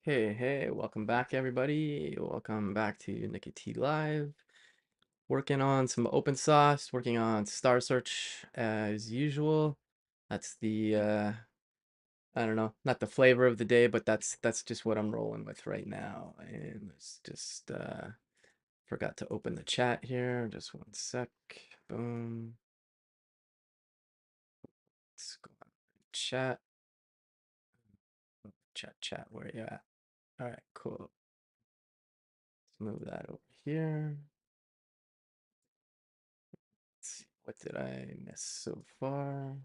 Hey, welcome back, everybody. Welcome back to Nikki T Live. Working on some OpenSauced, working on StarSearch as usual. That's the I don't know, not the flavor of the day, but that's just what I'm rolling with right now. And let's just forgot to open the chat here. Just one sec. Boom. Let's go on chat. Chat, where you at? All right, cool. Let's move that over here. Let's see, what did I miss so far?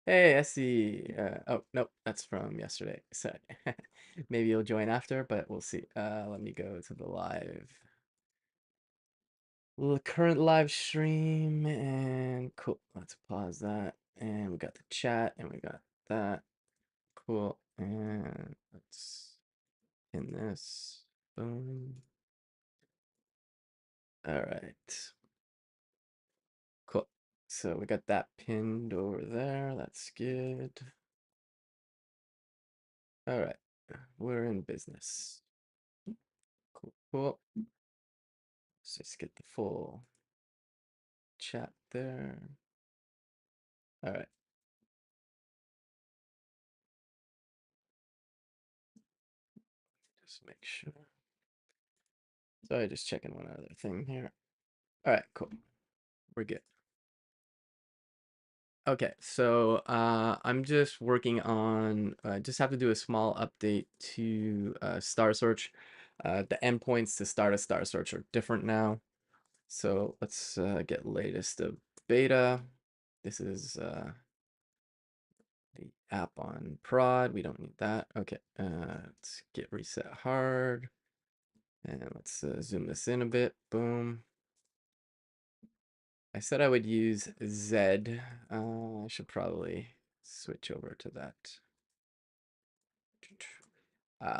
Hey, I see. Oh, nope, that's from yesterday. So maybe you'll join after, but we'll see. Let me go to the current live stream, and cool. Let's pause that. And we got the chat, and we got that. Cool. And let's in this. Boom. All right. Cool. So we got that pinned over there. That's good. All right. We're in business. Cool. Let's just get the full chat there. All right. Just make sure. Sorry, just checking one other thing here. All right, cool. We're good. Okay, so I'm just working on, I just have to do a small update to StarSearch. The endpoints to start a StarSearch are different now. So let's get latest of beta. This is the app on prod. We don't need that. Okay, let's get reset hard. And let's zoom this in a bit. Boom. I said I would use Z. I should probably switch over to that.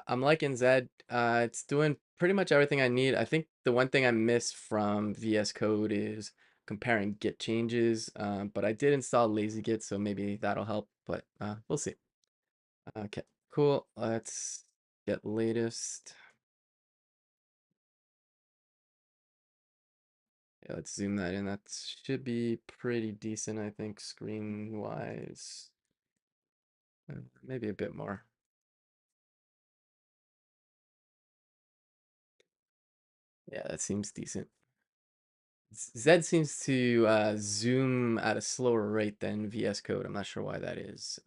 I'm liking Z. It's doing pretty much everything I need. I think the one thing I miss from VS Code is comparing Git changes, but I did install LazyGit, so maybe that'll help, but we'll see. Okay, cool. Let's get latest. Yeah, let's zoom that in. That should be pretty decent, I think, screen-wise. Maybe a bit more. Yeah, that seems decent. Zed seems to zoom at a slower rate than VS Code. I'm not sure why that is.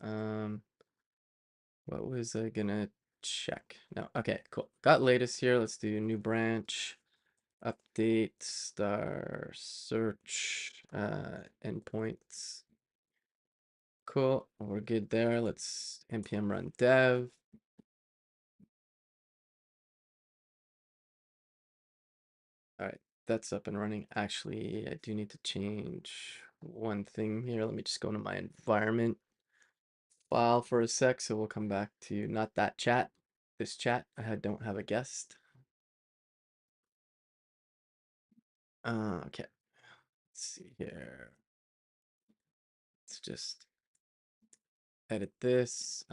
What was I gonna check? No, okay, cool. Got latest here. Let's do new branch, update, star search, endpoints. Cool, we're good there. Let's npm run dev. All right, that's up and running. Actually, I do need to change one thing here. Let me just go into my environment file for a sec, so we'll come back to not that chat, this chat. I don't have a guest. Okay, let's see here. Let's just edit this.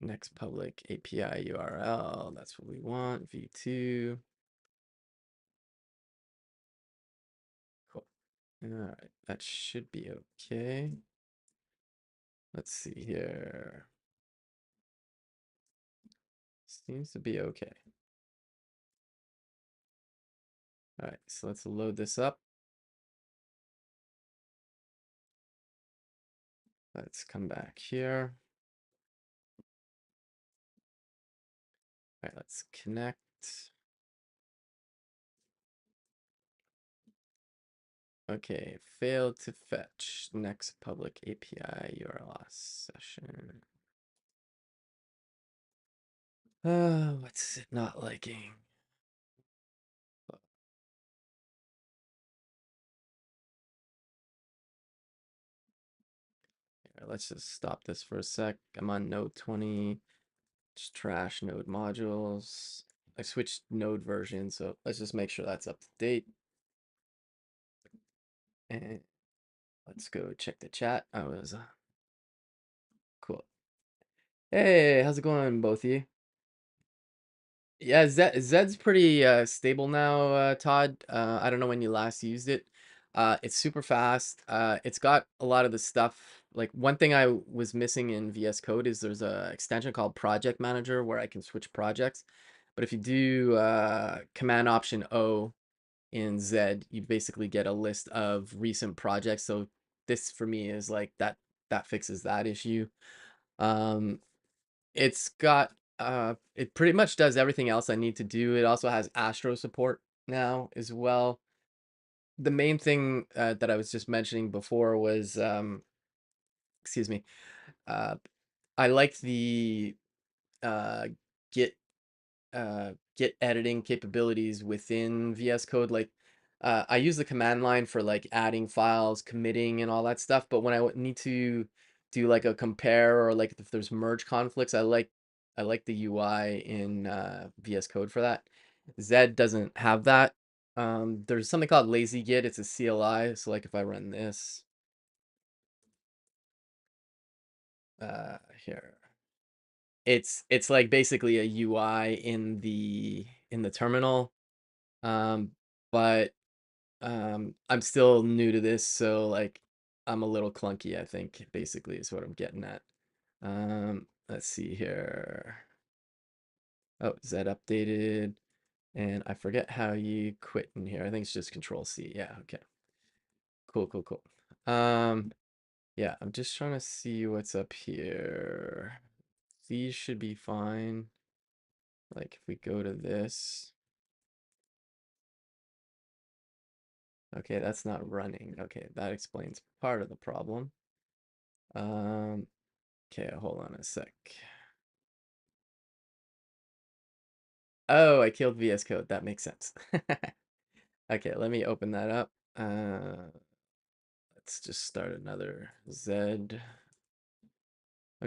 Next public API URL. That's what we want. V2. Cool. All right, that should be okay. Let's see here. Seems to be okay. All right, so let's load this up. Let's come back here. All right, let's connect. Okay, failed to fetch next public API URL session. What's it not liking? Here, let's just stop this for a sec. I'm on node 20. Just trash node modules. I switched node version, so let's just make sure that's up to date. And let's go check the chat. I was Hey, how's it going, both of you? Yeah, Zed's pretty stable now, Todd. I don't know when you last used it. It's super fast. It's got a lot of the stuff. Like one thing I was missing in VS Code is there's a extension called Project Manager where I can switch projects. But if you do Command Option O in Zed, you basically get a list of recent projects. So this for me is like that fixes that issue. Um, it's got it pretty much does everything else I need to do. It also has Astro support now as well. The main thing that I was just mentioning before was excuse me, uh I liked the uh Git Git editing capabilities within VS Code. Like, I use the command line for like adding files, committing, and all that stuff. But when I need to do like a compare or like if there's merge conflicts, I like the UI in VS Code for that. Zed doesn't have that. There's something called lazy git. It's a CLI. So like if I run this, uh, here, it's like basically a UI in the terminal. Um, but I'm still new to this, so like I'm a little clunky, I think, basically is what I'm getting at. Let's see here. Oh, is that updated? And I forget how you quit in here. I think it's just Control C. Yeah, okay. Cool, cool, cool. Yeah, I'm just trying to see what's up here. These should be fine. Like if we go to this. Okay, that's not running. Okay, that explains part of the problem. Um, okay, hold on a sec. Oh, I killed VS Code. That makes sense. Okay, let me open that up. Let's just start another Z. I'm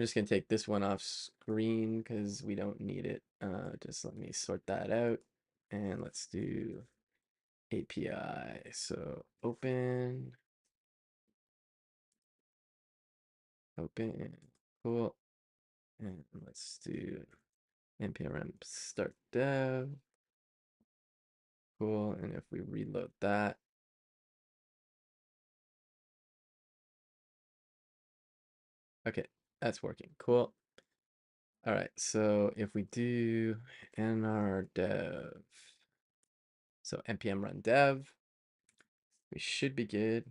just gonna take this one off screen because we don't need it. Just let me sort that out. And let's do API. So open, cool. And let's do npm start dev. Cool. And if we reload that, okay, that's working. Cool. All right, so if we do nr dev, so npm run dev, we should be good.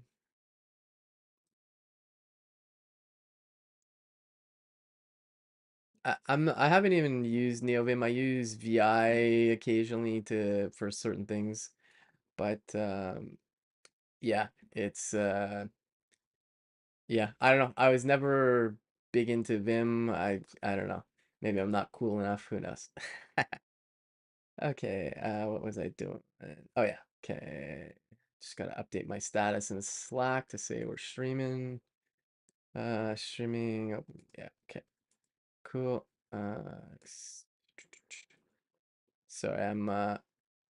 I haven't even used NeoVim. I use VI occasionally to for certain things, but yeah, it's yeah, I don't know. I was never big into Vim. I don't know. Maybe I'm not cool enough. Who knows? Okay, what was I doing? Oh yeah, okay. Just gotta update my status in Slack to say we're streaming. Streaming. Yeah, okay, cool. Sorry, I'm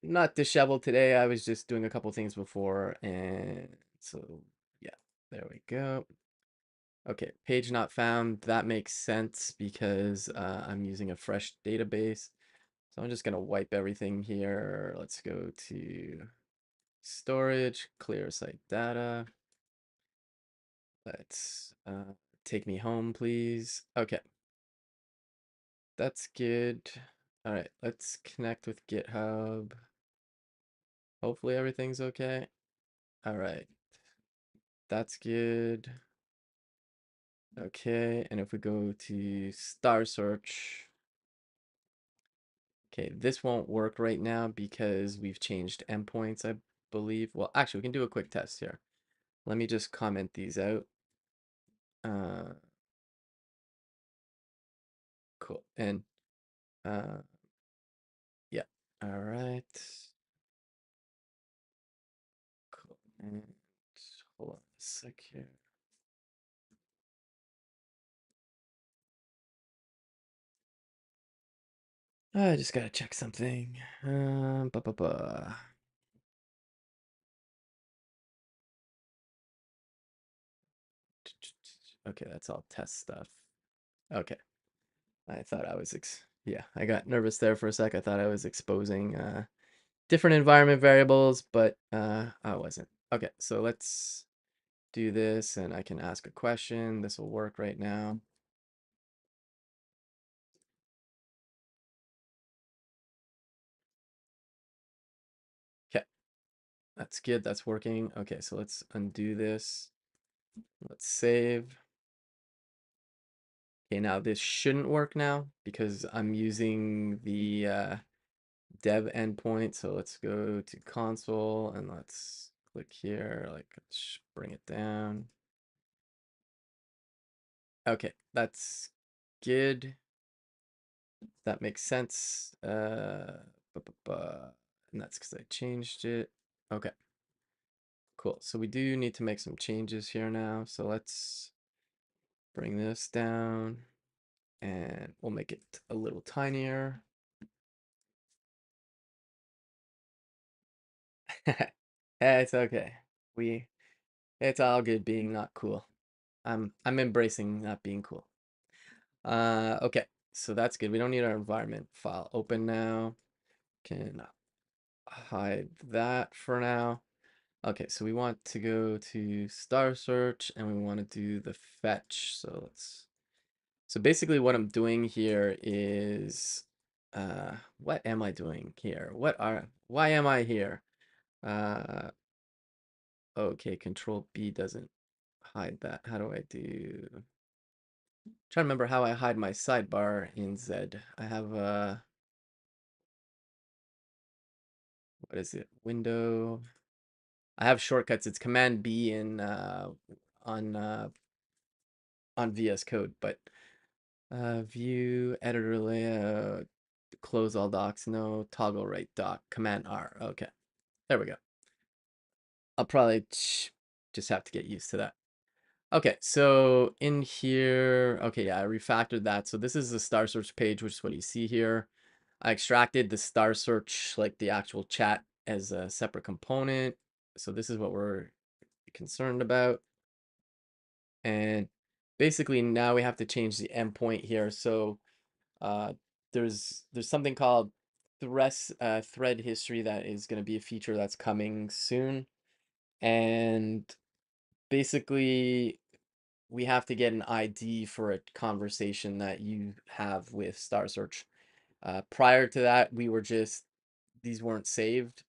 not disheveled today. I was just doing a couple things before, and so yeah, there we go. Okay, page not found. That makes sense because I'm using a fresh database. So I'm just gonna wipe everything here. Let's go to storage, clear site data. Let's take me home, please. Okay, that's good. All right, let's connect with GitHub. Hopefully everything's okay. All right, that's good. Okay, and if we go to StarSearch, okay, this won't work right now because we've changed endpoints, I believe. Well, actually, we can do a quick test here. Let me just comment these out. Uh, cool. And uh, yeah. All right. Cool. And hold on a sec here. I just gotta check something. Ba ba ba. Okay, that's all test stuff. Okay. I thought I was yeah, I got nervous there for a sec. I thought I was exposing different environment variables, but I wasn't. Okay, so let's do this and I can ask a question. This will work right now. Okay, that's good. That's working. Okay, so let's undo this. Let's save. Okay, now this shouldn't work now because I'm using the dev endpoint. So let's go to console and let's click here, like bring it down. Okay, that's good. That makes sense. And that's because I changed it. Okay, cool. So we do need to make some changes here now. So let's bring this down and we'll make it a little tinier. It's okay. It's all good being not cool. I'm embracing not being cool. Okay, so that's good. We don't need our environment file open now. Can hide that for now. Okay, so we want to go to StarSearch and we want to do the fetch. So basically what I'm doing here is what am I doing here? Why am I here? Uh okay, control B doesn't hide that. How do I do trying to remember how I hide my sidebar in Z. I have what is it? Window. I have shortcuts. It's Command B in on uh, on VS Code, but view editor layout, close all docs, no toggle right doc, Command R. Okay, there we go. I'll probably just have to get used to that. Okay, so in here, okay, yeah, I refactored that. So this is the Star Search page, which is what you see here. I extracted the Star Search, like the actual chat, as a separate component. So this is what we're concerned about. And basically now we have to change the endpoint here. So uh, there's something called thread history that is going to be a feature that's coming soon. And basically we have to get an ID for a conversation that you have with StarSearch. Prior to that, these weren't saved.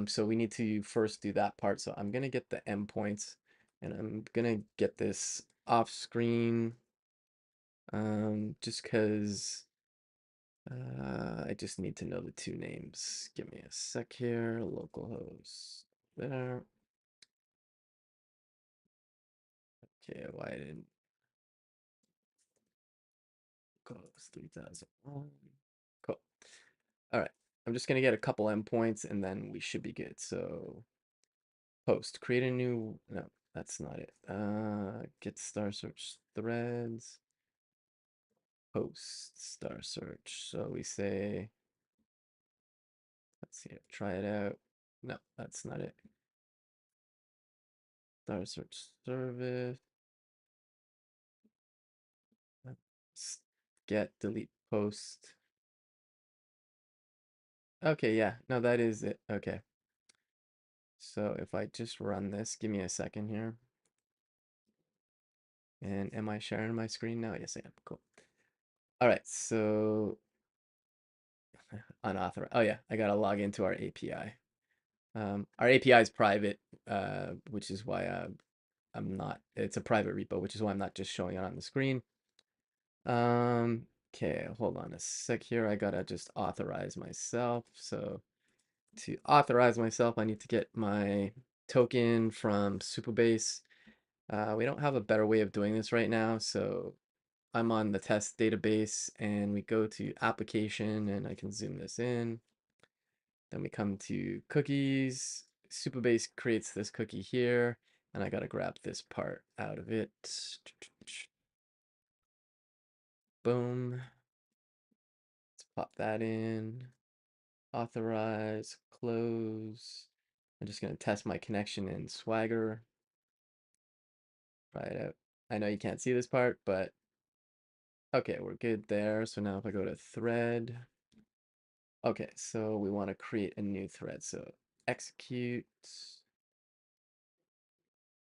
So we need to first do that part. So I'm going to get the endpoints and I'm going to get this off screen just because I just need to know the two names. Give me a sec here. Localhost there. Okay, why didn't close 3001? Cool. All right. I'm just gonna get a couple endpoints and then we should be good. So post, create a new, no, that's not it. Get star search threads, post star search. So we say, let's see it, try it out. No, that's not it. Star search service. Get delete post. Okay, yeah, no, that is it. Okay. So if I just run this, give me a second here. And am I sharing my screen now? Yes, I am. Cool. All right, so unauthorized. Oh yeah, I gotta log into our API. Our API is private, which is why I'm not. It's a private repo, which is why I'm not just showing it on the screen. Okay, hold on a sec here. I gotta just authorize myself. So to authorize myself, I need to get my token from Supabase. We don't have a better way of doing this right now, so I'm on the test database and we go to application and I can zoom this in. Then we come to cookies. Supabase creates this cookie here and I gotta grab this part out of it. Boom. Let's pop that in. Authorize, close. I'm just gonna test my connection in Swagger. Try it out. I know you can't see this part, but Okay, we're good there. So now if I go to thread, okay, so we want to create a new thread. So execute,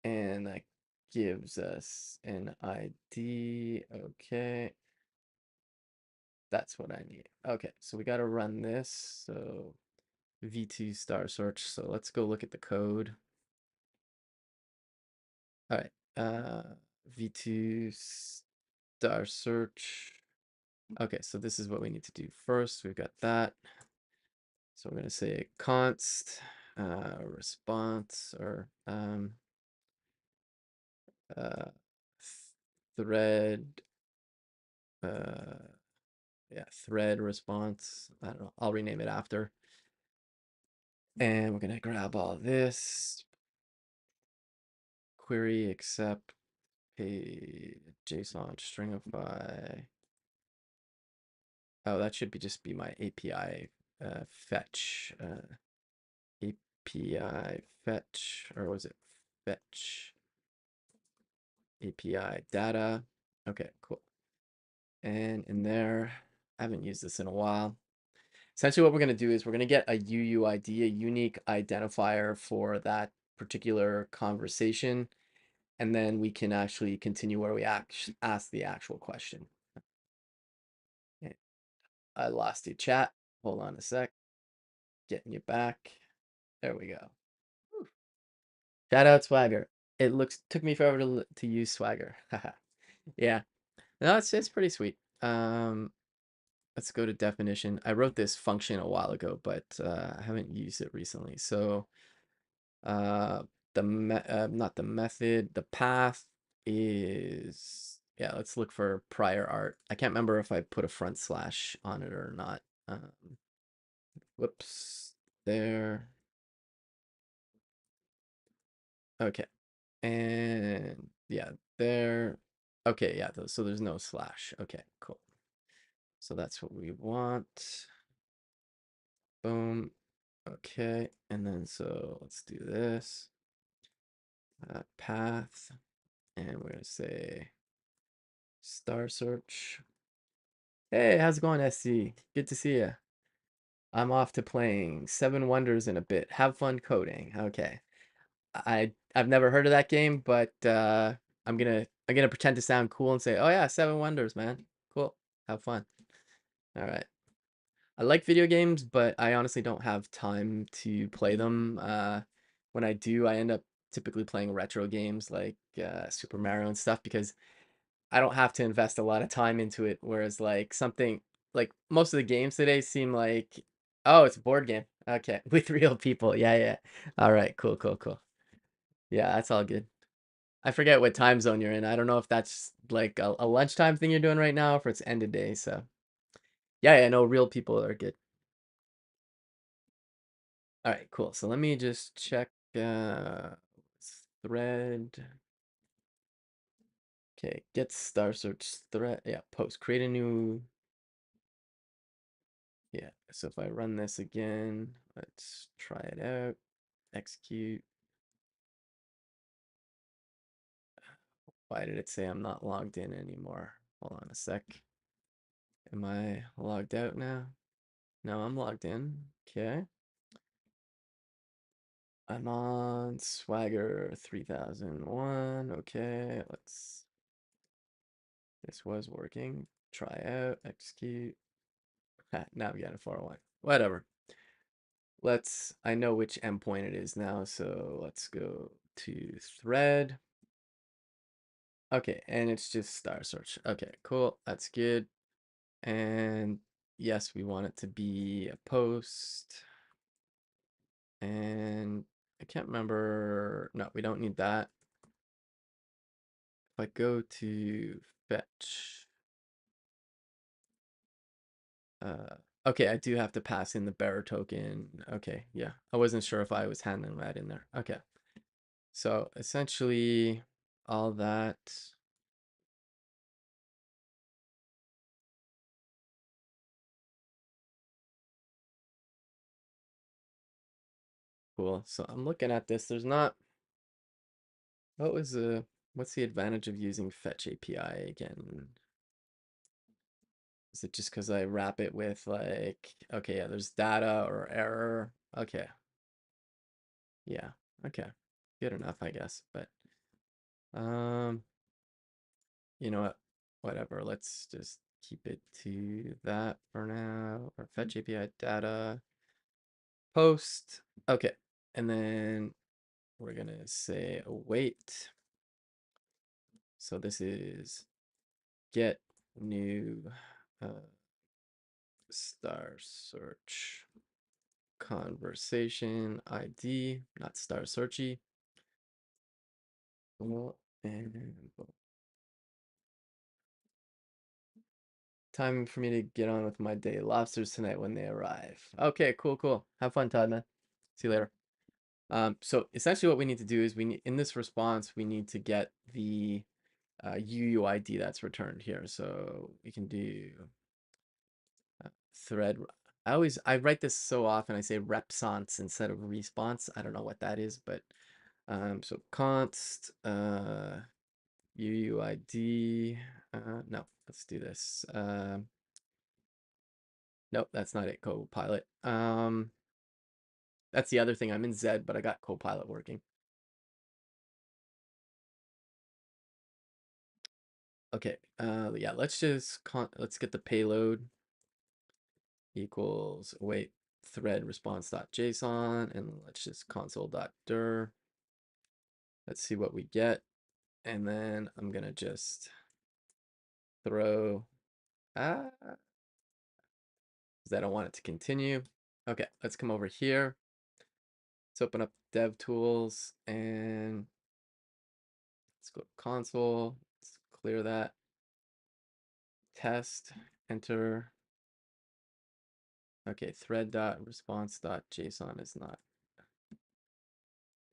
and that gives us an ID. Okay, that's what I need. Okay, so we got to run this. So v2 star search. So let's go look at the code. All right, v2 star search. Okay, so this is what we need to do first. We've got that. So we're going to say const response or uh, thread, yeah, thread response. I don't know. I'll rename it after. And we're going to grab all this query accept a JSON stringify. Oh, that should be just be my API fetch. API fetch, or was it fetch API data? Okay, cool. And in there, I haven't used this in a while. Essentially what we're going to do is we're going to get a UUID, a unique identifier for that particular conversation. And then we can actually continue where we ask the actual question. Okay. I lost you, chat. Hold on a sec. Getting you back. There we go. Whew. Shout out Swagger. It took me forever to use Swagger. Yeah. No, it's pretty sweet. Let's go to definition. I wrote this function a while ago, but I haven't used it recently. So uh, not the method, the path is, yeah, let's look for prior art. I can't remember if I put a front slash on it or not. Whoops, there. Okay, and yeah, there. Okay, yeah, so there's no slash. Okay, cool. So that's what we want. Boom. Okay, and then so let's do this. Path, and we're gonna say StarSearch. Hey, how's it going, SC? Good to see you. I'm off to playing Seven Wonders in a bit. Have fun coding. Okay. I've never heard of that game, but I'm gonna pretend to sound cool and say, "Oh yeah, Seven Wonders, man. Cool. Have fun." All right. I like video games, but I honestly don't have time to play them. When I do, I end up typically playing retro games like Super Mario and stuff because I don't have to invest a lot of time into it. Whereas like something like most of the games today seem like, oh, it's a board game. Okay, with real people. Yeah, yeah. All right, cool, cool, cool. Yeah, that's all good. I forget what time zone you're in. I don't know if that's like a lunchtime thing you're doing right now, or if it's end of day. So yeah, yeah, no, real people are good. All right, cool. So let me just check thread. Okay, get star search thread. Yeah, post. Create a new. Yeah, so if I run this again, let's try it out. Execute. Why did it say I'm not logged in anymore? Hold on a sec. Am I logged out now? No, I'm logged in. Okay. I'm on Swagger 3001. Okay, this was working. Try out, execute. Navigate 401. Whatever. I know which endpoint it is now, so let's go to thread. Okay, and it's just star search. Okay, cool. That's good. And yes, we want it to be a post. And I can't remember. No, we don't need that. If I go to fetch, okay, I do have to pass in the bearer token. Okay, yeah. I wasn't sure if I was handling that in there. Okay. So essentially all that. Cool. So I'm looking at this. There's not, what's the advantage of using fetch API again? Is it just because I wrap it with like, okay, yeah, there's data or error. Okay. Yeah. Okay. Good enough, I guess. But um, you know what? Whatever. Let's just keep it to that for now. Or fetch API data, post. Okay. And then we're gonna say await. So this is get new StarSearch conversation ID, not StarSearchy. Well, and time for me to get on with my day. Lobsters tonight when they arrive. Okay, cool, cool. Have fun, Todd, man. See you later. So essentially what we need to do is we need, in this response, we need to get the UUID that's returned here. So we can do thread. I write this so often. I say repsonce instead of response. I don't know what that is, but so const UUID. No, let's do this. Nope, that's not it. Copilot. That's the other thing. I'm in Z, but I got Copilot working. Okay. Yeah. Let's get the payload equals await thread response.json, and let's just console.dir. Let's see what we get, and then I'm gonna just throw because I don't want it to continue. Okay, let's come over here. Let's open up dev tools and let's go console. Let's clear that. Test, enter. Okay, thread.response.json is not.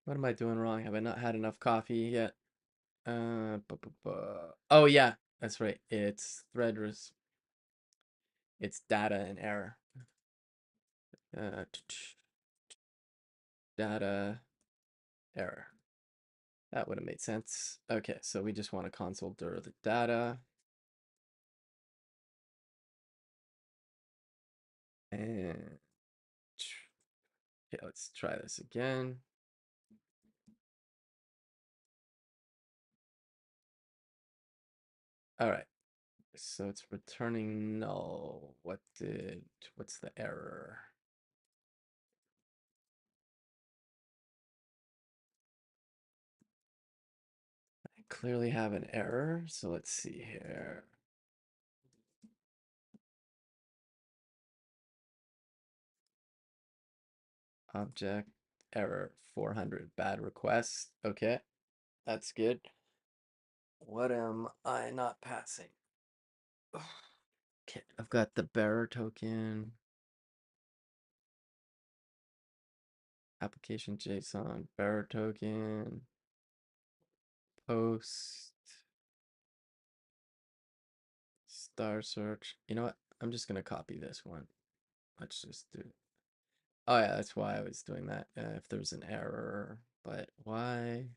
What am I doing wrong? Have I not had enough coffee yet? Oh yeah, that's right. It's it's data and error. Uh, data error. That would have made sense. Okay, so we just want to console dir the data. And okay, let's try this again. All right, so it's returning null. What's the error? I clearly have an error, so let's see here. Object error 400 bad request. Okay, that's good. What am I not passing? Okay, I've got the bearer token, application JSON, bearer token, post, StarSearch. You know what? I'm just gonna copy this one. Let's just do it. Oh yeah, that's why I was doing that. If there's an error, but why?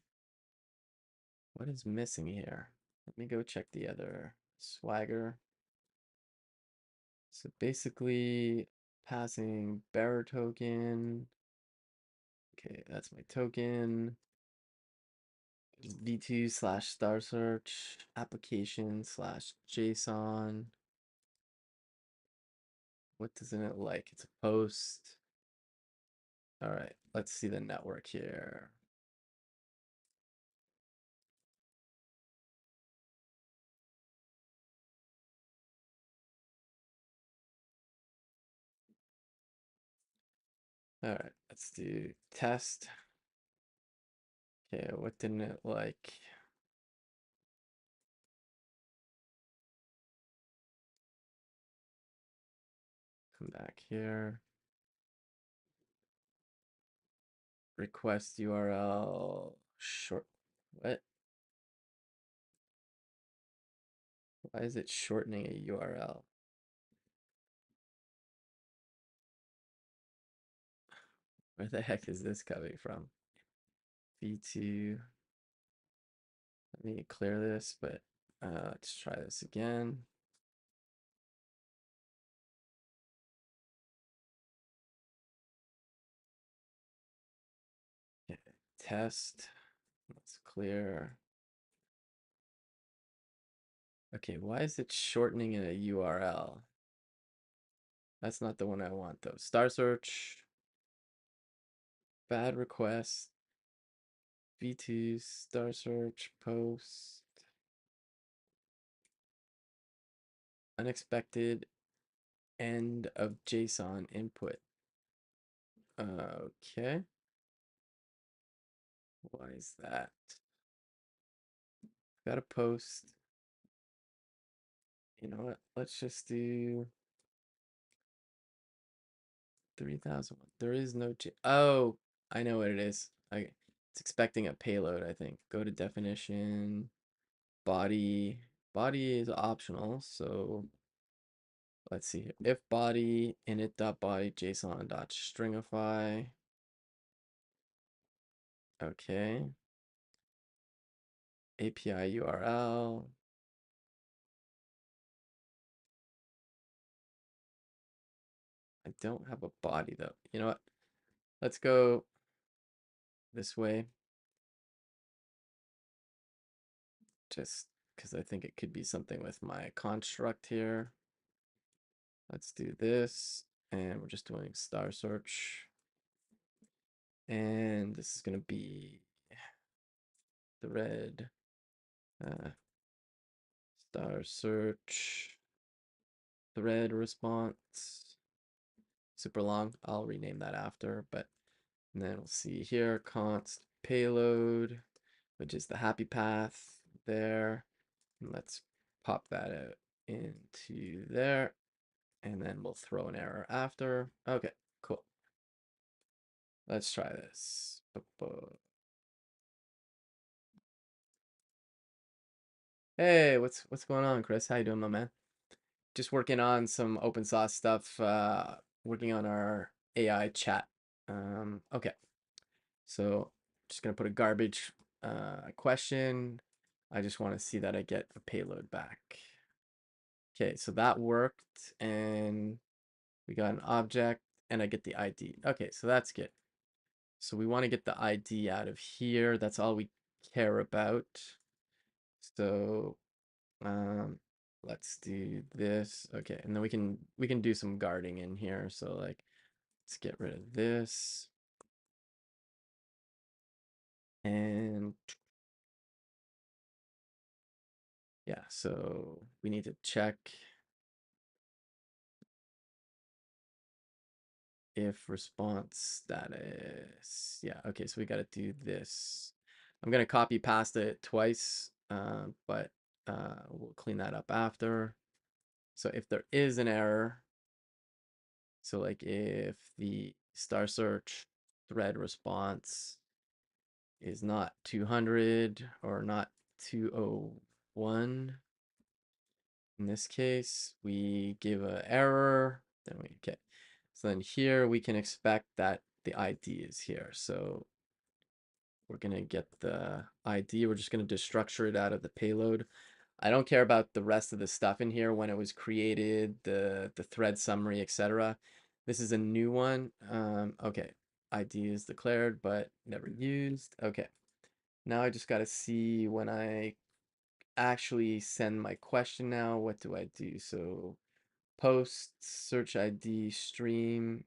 What is missing here? Let me go check the other Swagger. So basically, passing bearer token. Okay, that's my token. v2 slash star search application slash JSON. What doesn't it like? It's a post. All right, let's see the network here. All right, let's do test. Okay, what didn't it like? Come back here. Request URL short. What? Why is it shortening a URL? Where the heck is this coming from? V2. Let me clear this, but let's try this again. test. Let's clear. Okay, why is it shortening in a URL? That's not the one I want though. StarSearch, bad request, v2, StarSearch, post, unexpected end of JSON input. Okay. Why is that? Got a post. You know what? Let's just do 3001. There is no oh, I know what it is. It's expecting a payload, I think. Go to definition, body. Body is optional, so let's see here. If body init.body json.stringify. Okay. API URL. I don't have a body though. You know what? Let's go this way. Just because I think it could be something with my construct here. Let's do this. And we're just doing StarSearch. And this is going to be the red StarSearch thread response. Super long. I'll rename that after, but and then we'll see here const payload, which is the happy path there. And let's pop that out into there. And then we'll throw an error after. Okay, cool. Let's try this. Hey, what's going on, Chris? How you doing, my man? Just working on some open source stuff, working on our AI chat. Okay, so just gonna put a garbage question. I just want to see that I get a payload back. Okay, so that worked, and we got an object, and I get the ID. Okay, so that's good. So we want to get the ID out of here. That's all we care about. So let's do this. Okay, and then we can do some guarding in here. So like let's get rid of this. And yeah, so we need to check if response status. Yeah, okay, so we got to do this. I'm going to copy past it twice, but we'll clean that up after. So if there is an error, so like if the StarSearch thread response is not 200 or not 201, in this case, we give an error, then we get, so then here we can expect that the ID is here. So we're going to get the ID. We're just going to destructure it out of the payload. I don't care about the rest of the stuff in here when it was created, the thread summary, etc. This is a new one. Okay, ID is declared but never used. Okay, now I just got to see when I actually send my question now. What do I do? So post search ID stream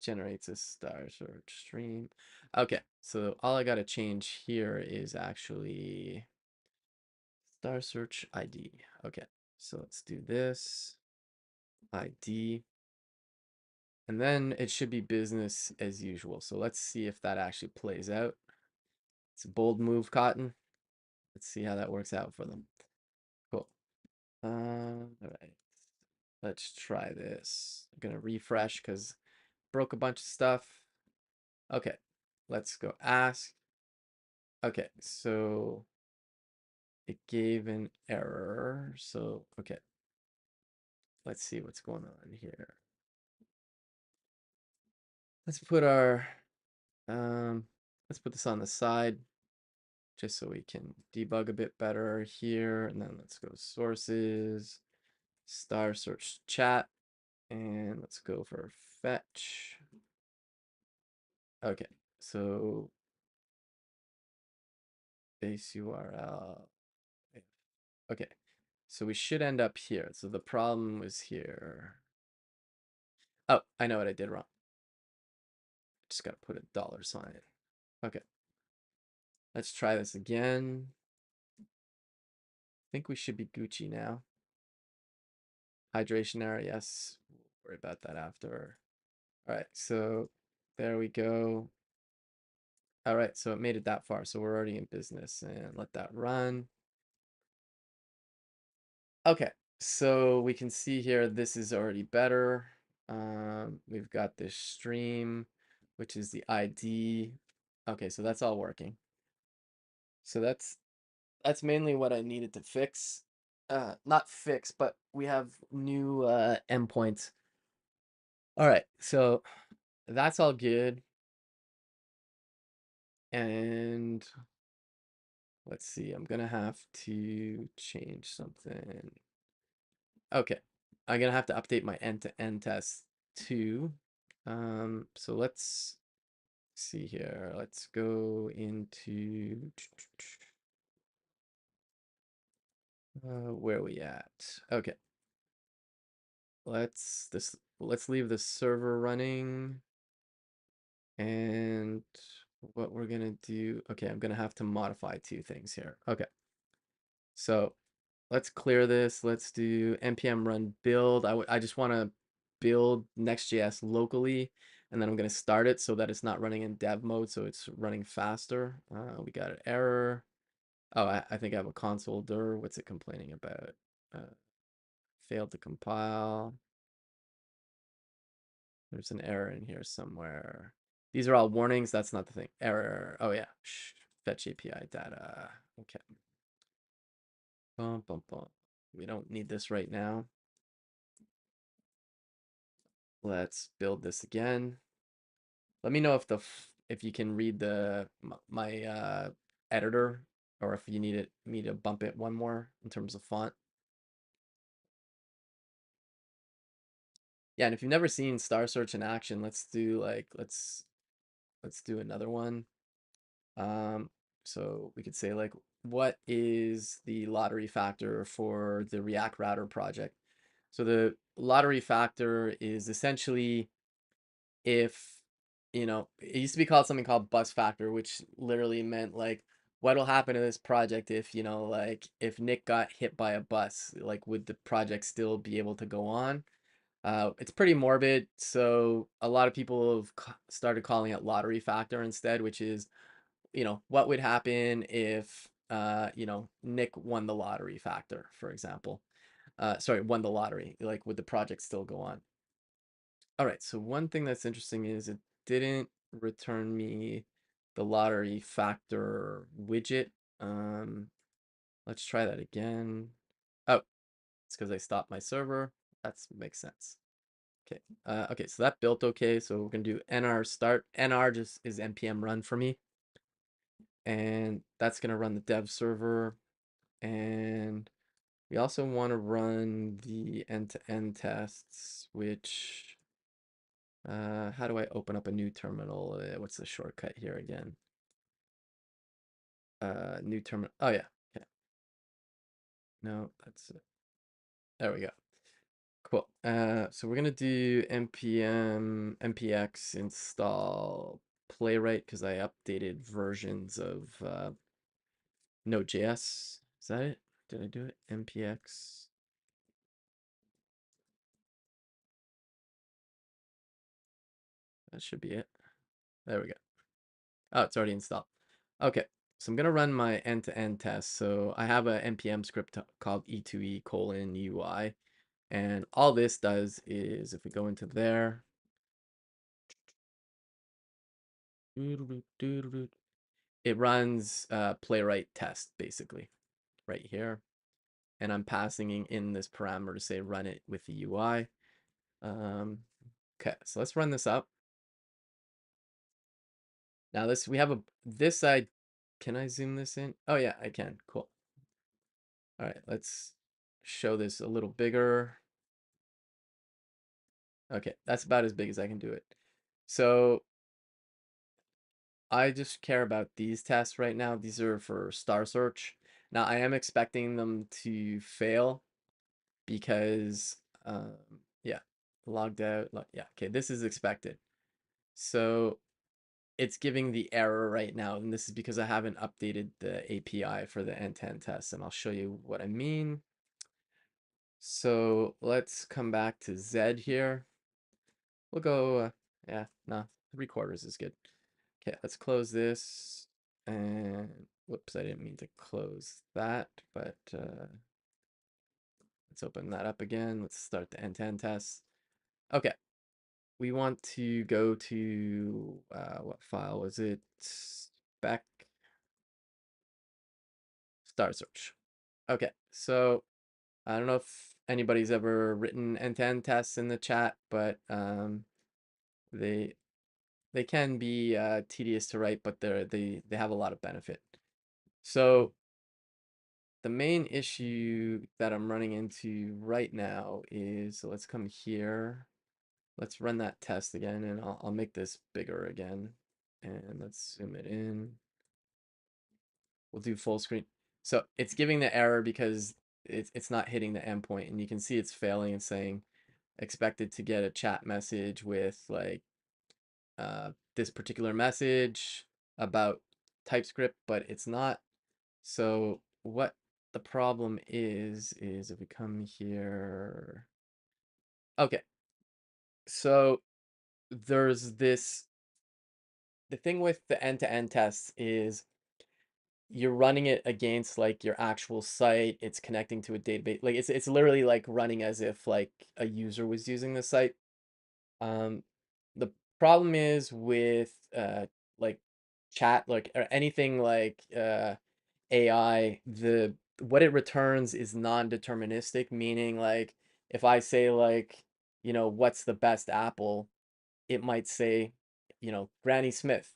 generates a StarSearch stream. Okay, so all I got to change here is actually StarSearch ID. Okay, so let's do this ID. And then it should be business as usual. So let's see if that actually plays out. It's a bold move, Cotton. Let's see how that works out for them. Cool. All right. Let's try this. I'm gonna refresh because broke a bunch of stuff. Okay, let's go ask. Okay, so it gave an error. So, okay, let's see what's going on here. Let's put our, let's put this on the side just so we can debug a bit better here. And then let's go sources, StarSearch chat, and let's go for fetch. Okay, so base URL. Okay, so we should end up here. So the problem was here. Oh, I know what I did wrong. Just gotta put a $sign. Okay, let's try this again. I think we should be Gucci now. Hydration error, yes. We'll worry about that after. All right, so there we go. All right, so it made it that far. So we're already in business and let that run. Okay, so we can see here, this is already better. We've got this stream, which is the ID. Okay, so that's all working. So that's mainly what I needed to fix. Not fix, but we have new endpoints. All right, so that's all good. And let's see, I'm gonna have to change something. Okay, I'm gonna have to update my end-to-end test too. So let's see here. Let's go into where are we at? Okay, let's leave the server running. And what we're gonna do, okay, I'm gonna have to modify two things here. Okay, so let's clear this. Let's do npm run build. I just want to build Next.js locally, and then I'm going to start it so that it's not running in dev mode, so it's running faster. We got an error. Oh, I think I have a console dir. What's it complaining about? Failed to compile. There's an error in here somewhere. These are all warnings. That's not the thing. Error. Oh yeah. Fetch API data. Okay. Bum, bum, bum. We don't need this right now. Let's build this again. Let me know if you can read my editor, or if you need me to bump it one more in terms of font. Yeah, and if you've never seen StarSearch in action, let's do another one. So we could say, like, what is the lottery factor for the React Router project? So the lottery factor is essentially, if it used to be called something called bus factor, which literally meant, like, what'll happen to this project if like, if Nick got hit by a bus, like, would the project still be able to go on? It's pretty morbid, so a lot of people have started calling it lottery factor instead, which is, what would happen if Nick won the lottery factor, for example. Sorry, won the lottery, like, would the project still go on? All right, so one thing that's interesting is it didn't return me the lottery factor widget. Um, let's try that again. Oh, it's because I stopped my server. That makes sense. Okay. Okay, so that built okay. So we're gonna do nr start. Nr just is npm run for me, and that's gonna run the dev server. And we also want to run the end-to-end tests, which how do I open up a new terminal? What's the shortcut here again? New terminal. Oh yeah. Okay. No, that's it. There we go. Cool. So we're gonna do npm npx install playwright, because I updated versions of Node.js. Is that it? Did I do it? npx. That should be it. There we go. Oh, it's already installed. Okay, so I'm gonna run my end-to-end test. So I have a npm script called e2e:UI, and all this does is, if we go into there, it runs playwright test basically right here, and I'm passing in this parameter to say run it with the UI. Okay, so let's run this up. Now we have this side. Can I zoom this in? Oh yeah, I can. Cool. All right, let's show this a little bigger. Okay, that's about as big as I can do it. So I just care about these tests right now. These are for StarSearch. Now I am expecting them to fail because yeah, logged out. Yeah, okay, this is expected. So it's giving the error right now, and this is because I haven't updated the API for the end-to-end test, and I'll show you what I mean. So let's come back to Z here. We'll go, yeah, no, 3/4 is good. Okay, let's close this. And whoops, I didn't mean to close that, but let's open that up again. Let's start the end-to-end test. Okay, we want to go to, what file was it? Spec StarSearch. Okay, so I don't know if anybody's ever written end-to-end tests in the chat, but they they can be tedious to write, but they have a lot of benefit. So the main issue that I'm running into right now is, so let's come here. Let's run that test again, and I'll make this bigger again. And let's zoom it in. We'll do full screen. So it's giving the error because it's not hitting the endpoint, and you can see it's failing and saying expected to get a chat message with like this particular message about TypeScript, but it's not. So what the problem is if we come here, okay, so there's this, the thing with the end-to-end tests is you're running it against like your actual site. It's connecting to a database. Like it's literally like running as if like a user was using the site. Um, the problem is with like chat, like or anything like AI, the what it returns is non-deterministic, meaning like if I say like, what's the best apple, it might say, Granny Smith.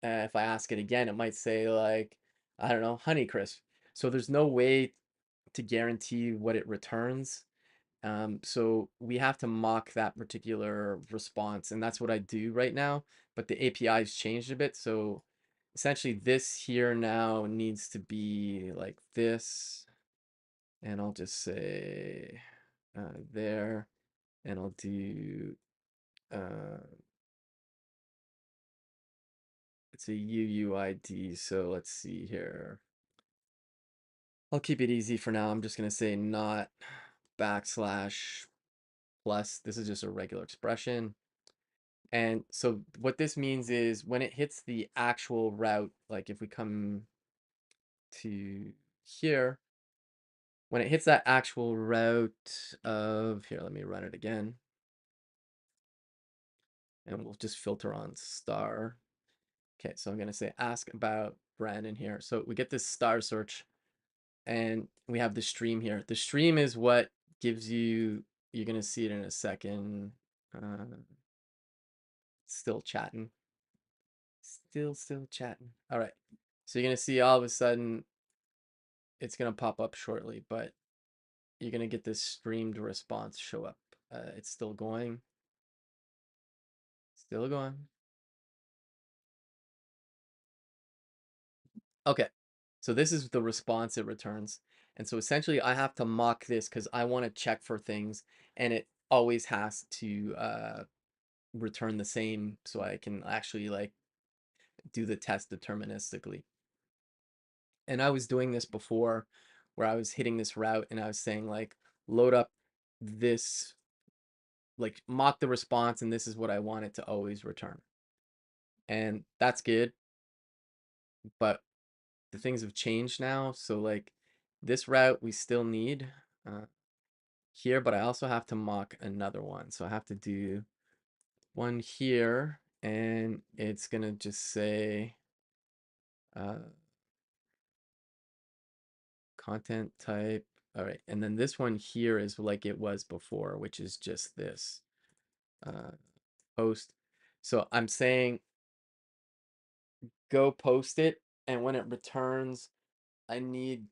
If I ask it again, it might say like, I don't know, Honeycrisp. So there's no way to guarantee what it returns. So we have to mock that particular response, and that's what I do right now. But the API's changed a bit, so essentially this here now needs to be like this, and I'll just say there, and I'll do it's a UUID. So let's see here. I'll keep it easy for now. I'm just gonna say not backslash plus. This is just a regular expression. And so what this means is when it hits the actual route, like if we come to here, when it hits that actual route of, here, let me run it again. And we'll just filter on star. Okay, so I'm gonna say ask about Brandon here. So we get this StarSearch and we have the stream here. The stream is what gives you, you're gonna see it in a second. Still chatting. Still chatting. All right. So you're gonna see all of a sudden it's gonna pop up shortly, but you're gonna get this streamed response show up. It's still going. Still going. Okay. So this is the response it returns. And so essentially I have to mock this because I want to check for things, and it always has to return the same so I can actually like do the test deterministically. And I was doing this before where I was hitting this route and I was saying like load up this, like mock the response, and this is what I want it to always return. And that's good, but the things have changed now. So like this route we still need here, but I also have to mock another one. So I have to do one here, and it's gonna just say content type. All right, and then this one here is like it was before, which is just this post. So I'm saying go post it, and when it returns, I need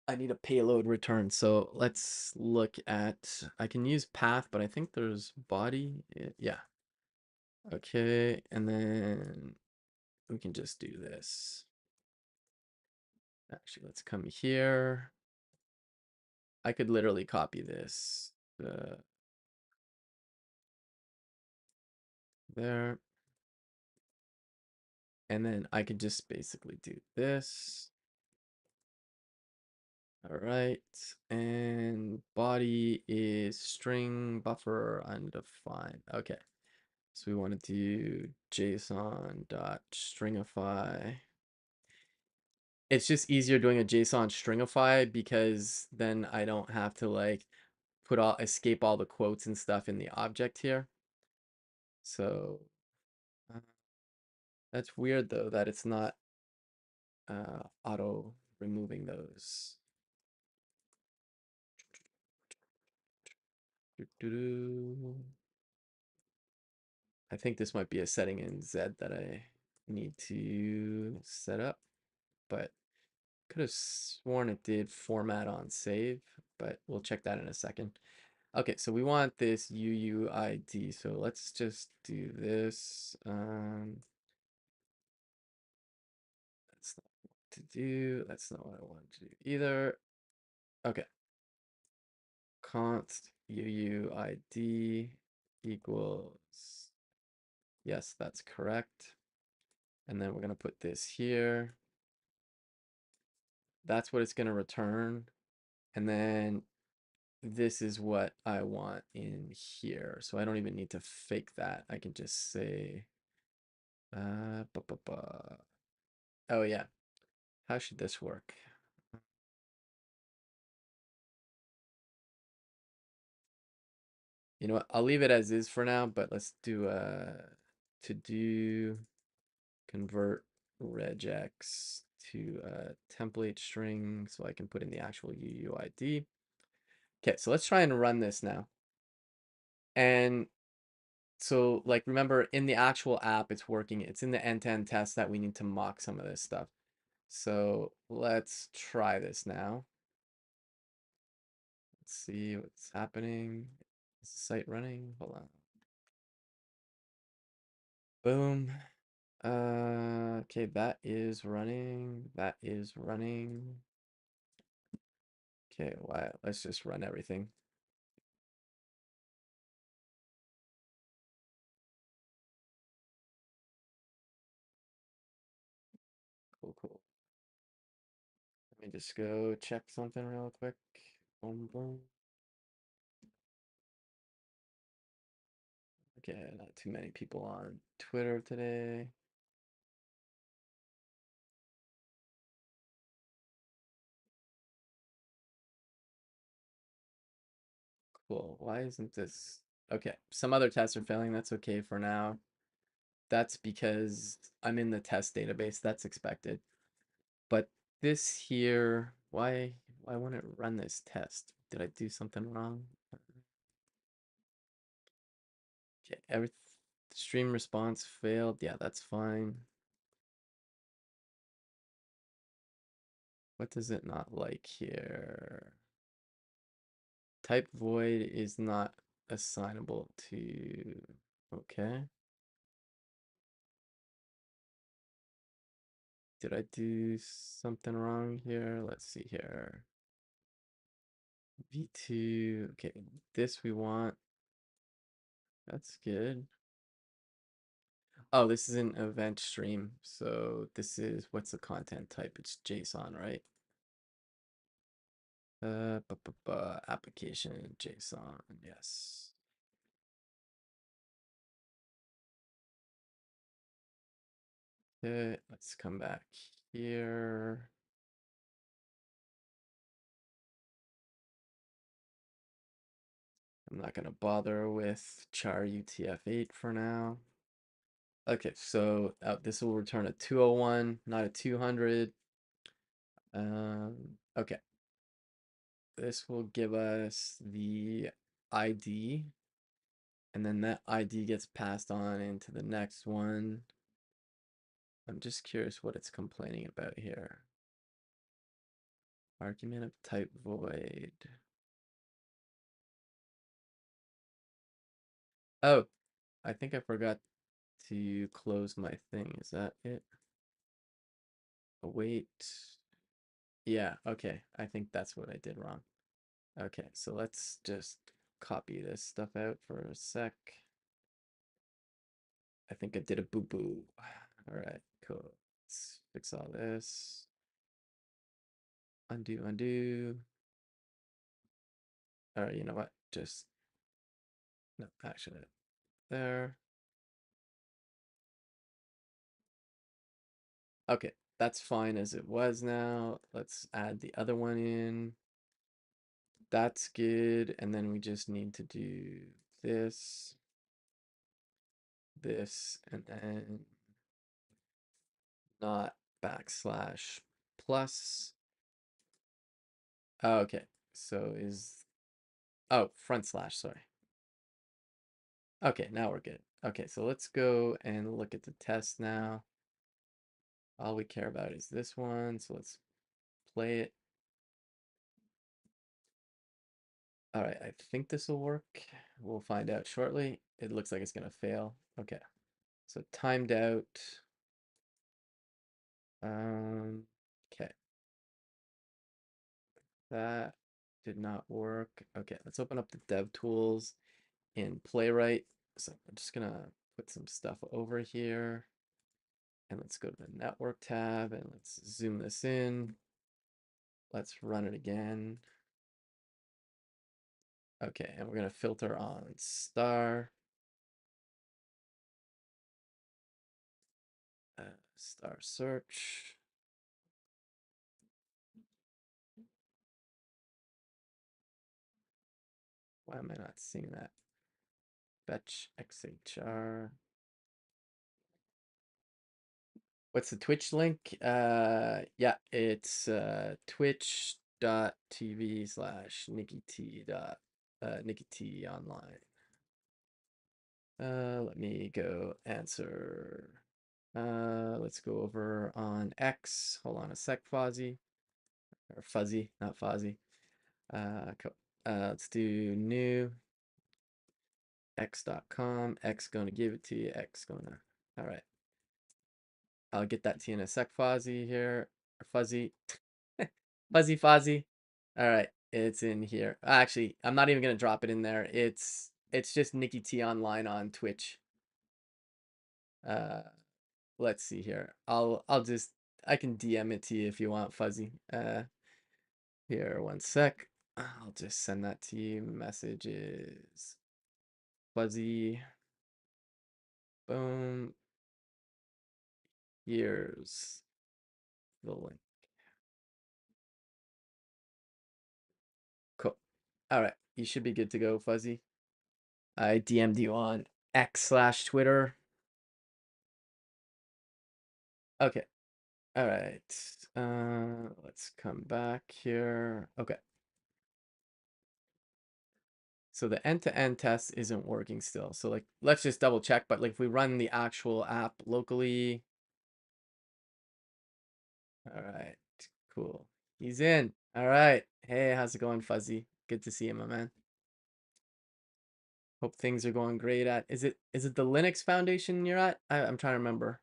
a payload return. So let's look at, I can use path, but I think there's body. Yeah. Okay, and then we can just do this. Actually, let's come here. I could literally copy this there. And then I could just basically do this. All right. And body is string buffer undefined. Okay. So we want to do JSON dot stringify. It's just easier doing a JSON stringify because then I don't have to like escape all the quotes and stuff in the object here. So uh, that's weird though that it's not auto removing those. Doo-doo-doo. I think this might be a setting in Z that I need to set up, but could have sworn it did format on save, but we'll check that in a second. Okay, so we want this UUID, so let's just do this. That's not what to do. That's not what I want to do either. Okay. Const UUID equals, yes, that's correct. And then we're going to put this here. That's what it's going to return. And then this is what I want in here. So I don't even need to fake that. I can just say, oh yeah, how should this work? You know what? I'll leave it as is for now, but let's do to do convert regex to a template string so I can put in the actual UUID. Okay, so let's try and run this now. And so like remember in the actual app it's working. It's in the end-to-end test that we need to mock some of this stuff. So let's try this now. Let's see what's happening. Is the site running? Hold on. Boom. Okay, that is running. That is running. Okay, why? Let's just run everything. Cool, cool. Let me just go check something real quick. Boom, boom. Okay, not too many people on Twitter today. Cool. Why isn't this? Okay, some other tests are failing. That's okay for now. That's because I'm in the test database. That's expected. But this here, why won't it run this test? Did I do something wrong? Okay, every stream response failed. Yeah, that's fine. What does it not like here? Type void is not assignable to, okay. Did I do something wrong here? Let's see here. V2, okay, this we want. That's good. Oh, this is an event stream. So this is, what's the content type? It's JSON, right? Application JSON, yes. Okay, let's come back here. I'm not gonna bother with char UTF-8 for now. Okay, so this will return a 201, not a 200. Okay. This will give us the ID, and then that ID gets passed on into the next one. I'm just curious what it's complaining about here. Argument of type void. Oh, I think I forgot to close my thing. Is that it? Await. Yeah, okay. I think that's what I did wrong. Okay, so let's just copy this stuff out for a sec. I think I did a boo-boo. All right, cool. Let's fix all this. Undo, undo. All right, you know what? Just, no, actually, there. Okay, that's fine as it was now. Let's add the other one in. That's good. And then we just need to do this, this, and then not backslash plus. Oh, okay. So oh, front slash, sorry. Okay, now we're good. Okay, so let's go and look at the test now. All we care about is this one. So let's play it. All right, I think this will work. We'll find out shortly. It looks like it's gonna fail. Okay, so timed out. Okay, that did not work. Okay, let's open up the dev tools in Playwright. So I'm just gonna put some stuff over here. And let's go to the network tab and let's zoom this in. Let's run it again. Okay, and we're gonna filter on star. StarSearch. Why am I not seeing that? Fetch XHR. What's the Twitch link? Yeah, it's twitch.tv/Nikki T online. Let me go answer. Let's go over on X. Hold on a sec, Fozzie. Or Fuzzy, not Fozzie. Let's do new x.com. X gonna give it to you. X gonna. All right. I'll get that to you in a sec, Fozzie here. Or Fuzzy. Fuzzy Fozzie. All right. It's in here. Actually, I'm not even gonna drop it in there. It's just Nikki T online on Twitch. Uh let's see here. I'll just I can DM it to you if you want, Fuzzy. Here, one sec. I'll just send that to you. Messages. Fuzzy. Boom. Here's the link. Cool. All right. You should be good to go, Fuzzy. I DM'd you on X/Twitter. Okay. All right. Let's come back here. Okay. So the end-to-end test isn't working still. So like, let's just double check. But like, if we run the actual app locally. All right. Cool. He's in. All right. Hey, how's it going, Fuzzy? Good to see you, my man. Hope things are going great at. Is it the Linux Foundation you're at? I'm trying to remember.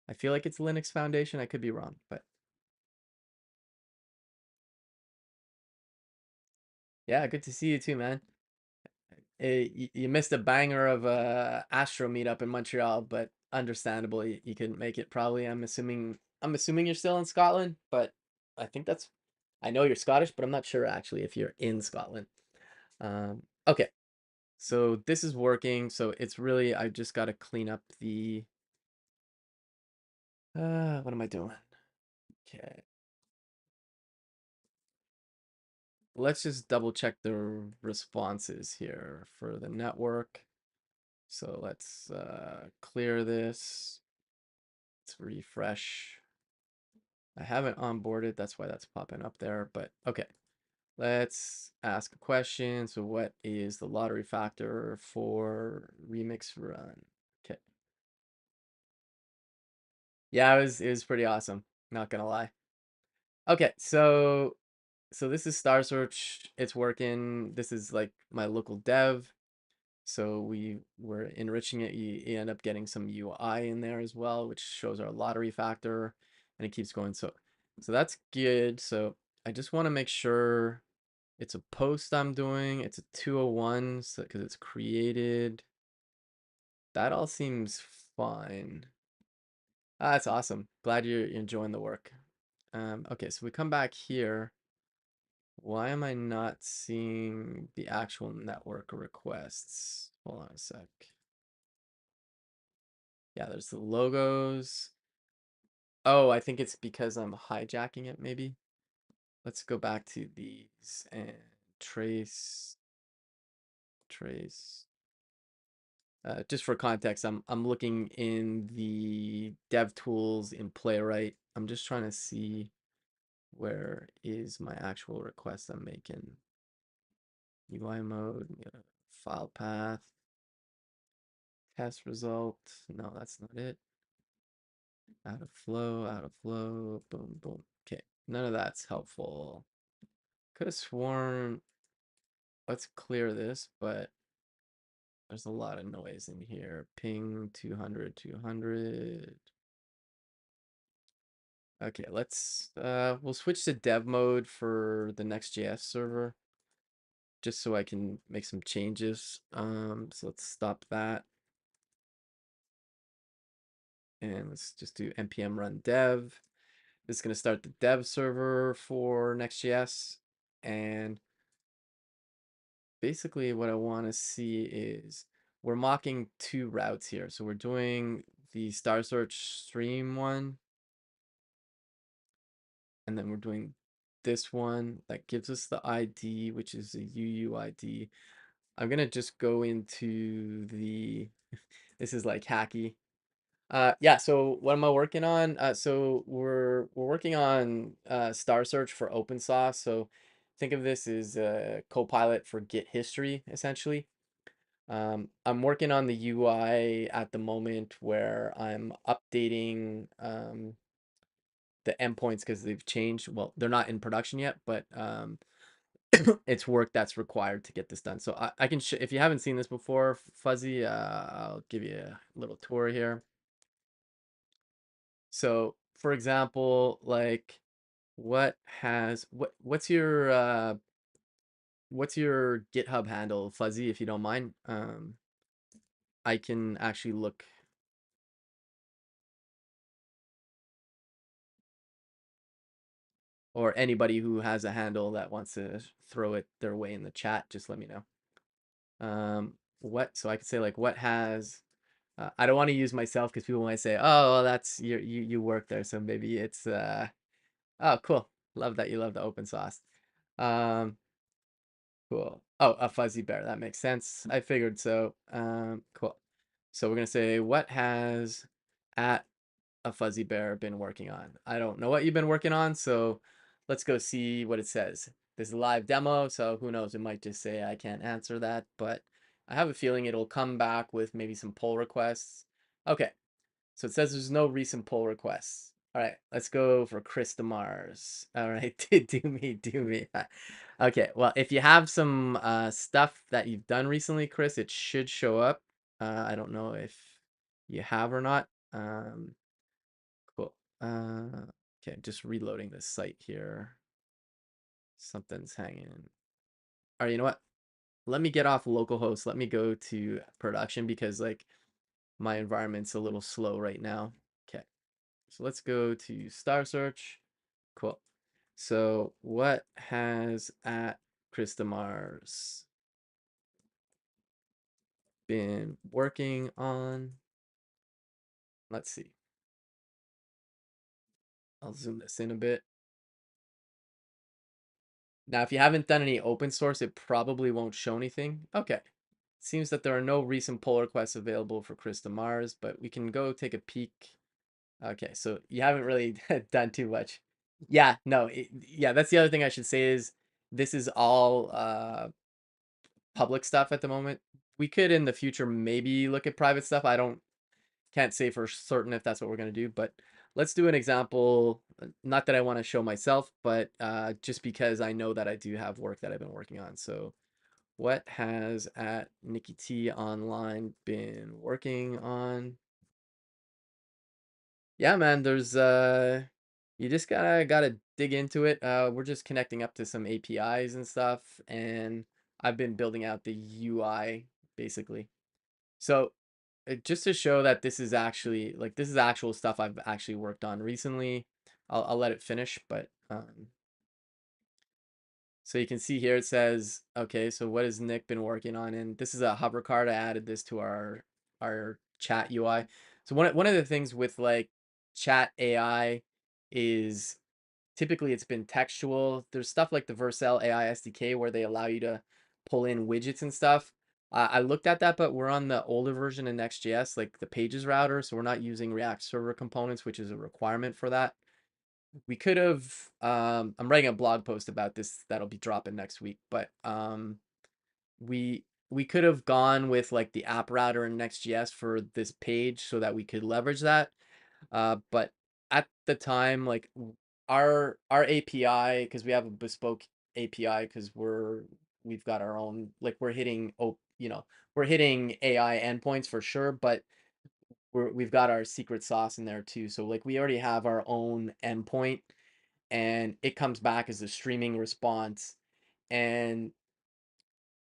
I feel like it's Linux Foundation. I could be wrong, but yeah, good to see you too, man. You missed a banger of Astro meetup in Montreal, but understandable you couldn't make it. Probably, I'm assuming you're still in Scotland, but I think that's. I know you're Scottish, but I'm not sure actually if you're in Scotland. Okay, so this is working. So it's really I just got to clean up the. What am I doing? Okay. Let's just double check the responses here for the network. So let's clear this. Let's refresh. I haven't onboarded, that's why that's popping up there, but okay. Let's ask a question. So what is the lottery factor for Remix Run? Okay. Yeah, it was pretty awesome, not gonna lie. Okay, so this is StarSearch. It's working. This is like my local dev. So we're enriching it. You end up getting some UI in there as well, which shows our lottery factor, and it keeps going. So that's good. So I just want to make sure it's a post I'm doing. It's a 201 so, because it's created. That all seems fine. Ah, that's awesome. Glad you're enjoying the work. Okay, so we come back here. Why am I not seeing the actual network requests? Hold on a sec. Yeah, there's the logos. Oh, I think it's because I'm hijacking it, maybe. Let's go back to these and trace, trace. Just for context, I'm looking in the dev tools in Playwright. I'm just trying to see where is my actual request I'm making. UI mode, file path, test result. No, that's not it. Out of flow, boom, boom. Okay, none of that's helpful. Could have sworn, let's clear this, but there's a lot of noise in here. Ping 200, 200. Okay, we'll switch to dev mode for the Next.js server, just so I can make some changes. So let's stop that. And let's just do npm run dev. This is going to start the dev server for Next.js. And basically what I want to see is we're mocking two routes here. So we're doing the StarSearch stream one, and then we're doing this one that gives us the ID, which is a UUID. I'm gonna just go into the, this is like hacky. Yeah, so what am I working on? So we're working on StarSearch for OpenSauced. So think of this as a Copilot for Git history, essentially. I'm working on the UI at the moment where I'm updating the endpoints because they've changed. Well, they're not in production yet, but it's work that's required to get this done. So I can, if you haven't seen this before, Fuzzy, I'll give you a little tour here. So for example, like what's your GitHub handle, Fuzzy, if you don't mind? I can actually look, or anybody who has a handle that wants to throw it their way in the chat, just let me know. So I could say like what has, I don't want to use myself because people might say, oh, well, that's you work there, so maybe it's oh, cool. Love that you love the open source. Um, cool. Oh, a fuzzy bear. That makes sense. I figured so. Cool. So we're gonna say what has at a fuzzy bear been working on. I don't know what you've been working on, so let's go see what it says. This is a live demo, so who knows? It might just say I can't answer that, but I have a feeling it'll come back with maybe some pull requests. Okay, so it says there's no recent pull requests. All right, let's go for Chris DeMars. All right, do me, do me. Okay, well, if you have some stuff that you've done recently, Chris, it should show up. I don't know if you have or not. Cool. Okay, just reloading this site here. Something's hanging. All right, you know what? Let me get off localhost. Let me go to production because like my environment's a little slow right now. Okay, so let's go to StarSearch. Cool. So what has at Krista Mars been working on? Let's see. I'll zoom this in a bit. Now, if you haven't done any open source, it probably won't show anything. Okay. Seems that there are no recent pull requests available for Krista Mars, but we can go take a peek. Okay, so you haven't really done too much. Yeah, no, yeah, that's the other thing I should say is this is all public stuff at the moment. We could in the future maybe look at private stuff. Can't say for certain if that's what we're going to do, but let's do an example. Not that I want to show myself, but just because I know that I do have work that I've been working on. So What has at Nikki T Online been working on? Yeah, man, there's you just gotta dig into it. We're just connecting up to some APIs and stuff, and I've been building out the UI basically. So just to show that this is actually like this is actual stuff I've actually worked on recently. I'll let it finish, but so you can see here it says, okay, so what has Nick been working on? And this is a hover card. I added this to our chat UI. So one of the things with like chat AI is typically it's been textual. There's stuff like the Vercel AI SDK where they allow you to pull in widgets and stuff. I looked at that, but we're on the older version of Next.js, like the pages router, so we're not using React Server components, which is a requirement for that. We could have I'm writing a blog post about this that'll be dropping next week, but we could have gone with like the app router in Next.js for this page so that we could leverage that. But at the time, like our API, because we have a bespoke API, because we've got our own, like we're hitting we're hitting AI endpoints for sure, but we've got our secret sauce in there too. So like we already have our own endpoint and it comes back as a streaming response. And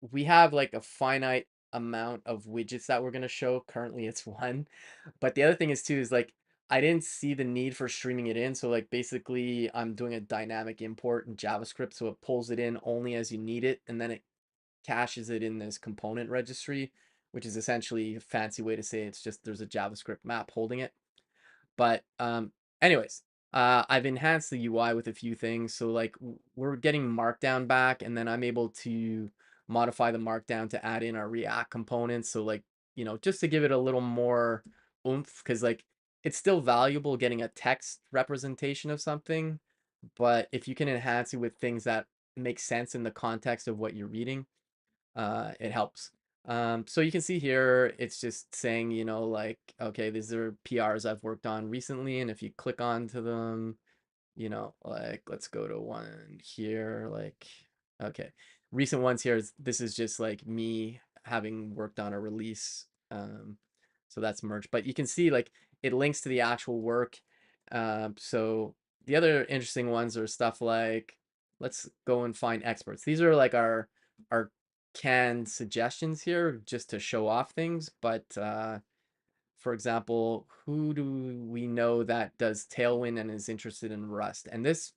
we have like a finite amount of widgets that we're going to show. Currently it's one. But the other thing is too is like I didn't see the need for streaming it in. So like basically I'm doing a dynamic import in JavaScript, so it pulls it in only as you need it and then it caches it in this component registry, which is essentially a fancy way to say it's just there's a JavaScript map holding it. But anyways, I've enhanced the UI with a few things. So like we're getting Markdown back, and then I'm able to modify the Markdown to add in our React components. So like, just to give it a little more oomph, because like it's still valuable getting a text representation of something, but if you can enhance it with things that make sense in the context of what you're reading, it helps. So you can see here, it's just saying, like, okay, these are PRs I've worked on recently. And if you click onto them, like, let's go to one here, like, okay, recent ones here. This is just like me having worked on a release. So that's merged, but you can see like it links to the actual work. So the other interesting ones are stuff like, let's go and find experts. These are like our canned suggestions here just to show off things. But for example, who do we know that does Tailwind and is interested in Rust? And this,